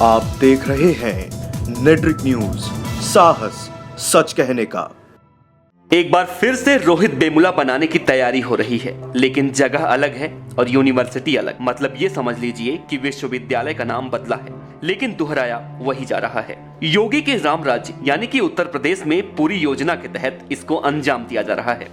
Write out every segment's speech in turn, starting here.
आप देख रहे हैं नेट्रिक न्यूज, साहस सच कहने का। एक बार फिर से रोहित बेमुला बनाने की तैयारी हो रही है, लेकिन जगह अलग है और यूनिवर्सिटी अलग। मतलब ये समझ लीजिए कि विश्वविद्यालय का नाम बदला है, लेकिन दोहराया वही जा रहा है। योगी के राम राज्य यानी कि उत्तर प्रदेश में पूरी योजना के तहत इसको अंजाम दिया जा रहा है।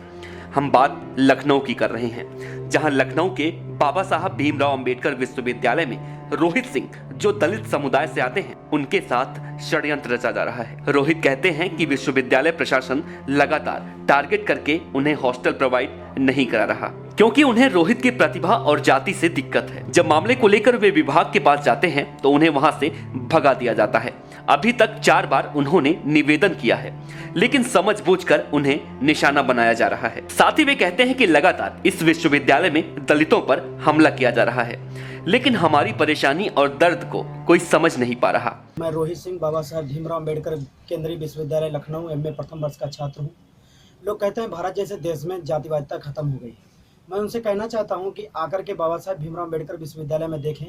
हम बात लखनऊ की कर रहे हैं, जहां लखनऊ के बाबा साहब भीमराव अंबेडकर विश्वविद्यालय में रोहित सिंह, जो दलित समुदाय से आते हैं, उनके साथ षड्यंत्र रचा जा रहा है। रोहित कहते हैं कि विश्वविद्यालय प्रशासन लगातार टारगेट करके उन्हें हॉस्टल प्रोवाइड नहीं करा रहा, क्योंकि उन्हें रोहित की प्रतिभा और जाति से दिक्कत है। जब मामले को लेकर वे विभाग के पास जाते हैं तो उन्हें वहां से भगा दिया जाता है। अभी तक 4 बार उन्होंने निवेदन किया है, लेकिन समझबूझकर उन्हें निशाना बनाया जा रहा है। साथ ही वे कहते हैं कि लगातार इस विश्वविद्यालय में दलितों पर हमला किया जा रहा है, लेकिन हमारी परेशानी और दर्द को कोई समझ नहीं पा रहा। मैं रोहित सिंह, बाबा साहब भीमराव अंबेडकर केंद्रीय विश्वविद्यालय लखनऊ एमए प्रथम वर्ष का छात्र हूँ। लोग कहते हैं भारत जैसे देश में जातिवादिता खत्म हो गई। मैं उनसे कहना चाहता हूँ कि आकर के बाबा साहब भीमराव अंबेडकर विश्वविद्यालय में देखें,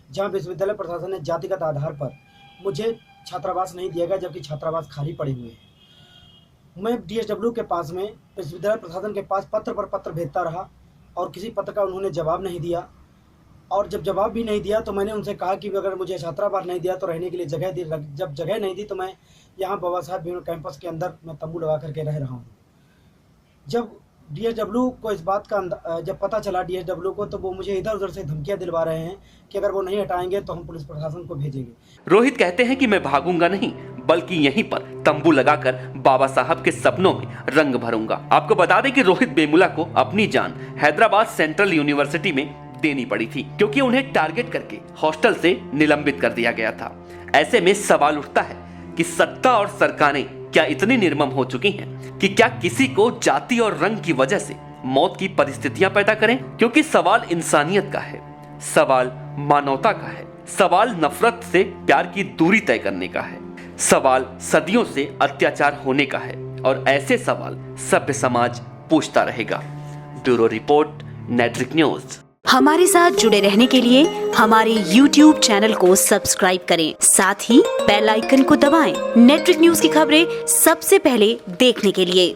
जहाँ विश्वविद्यालय प्रशासन ने जातिगत आधार पर मुझे छात्रावास नहीं दिया गया, जबकि छात्रावास खाली पड़े हुए हैं। मैं DSW के पास में विश्वविद्यालय प्रशासन के पास पत्र पर पत्र भेजता रहा और किसी पत्र का उन्होंने जवाब नहीं दिया। और जब जवाब भी नहीं दिया तो मैंने उनसे कहा कि अगर मुझे छात्रावास नहीं दिया तो रहने के लिए जगह दी। जब जगह नहीं दी तो मैं यहाँ बाबा साहब भीमराव कैंपस के अंदर मैं तंबू लगा करके रह रहा हूँ। जब DSW को इस बात का जब पता चला DSW को, तो वो मुझे इधर उधर से धमकियां दिलवा रहे हैं कि अगर वो नहीं हटाएंगे तो हम पुलिस प्रशासन को भेजेंगे। रोहित कहते हैं कि मैं भागूंगा नहीं, बल्कि यहीं पर तंबू लगाकर बाबा साहब के सपनों में रंग भरूंगा। आपको बता दें कि रोहित बेमुला को अपनी जान हैदराबाद सेंट्रल यूनिवर्सिटी में देनी पड़ी थी, क्योंकि उन्हें टारगेट करके हॉस्टल से निलंबित कर दिया गया था। ऐसे में सवाल उठता है कि सत्ता और सरकारें क्या इतनी निर्मम हो चुकी हैं कि क्या किसी को जाति और रंग की वजह से मौत की परिस्थितियां पैदा करें? क्योंकि सवाल इंसानियत का है, सवाल मानवता का है, सवाल नफरत से प्यार की दूरी तय करने का है, सवाल सदियों से अत्याचार होने का है, और ऐसे सवाल सभ्य समाज पूछता रहेगा। Bureau report, Netric news. हमारे साथ जुड़े रहने के लिए हमारे YouTube चैनल को सब्सक्राइब करें, साथ ही बेल आइकन को दबाएं। नेट्रिक न्यूज की खबरें सबसे पहले देखने के लिए।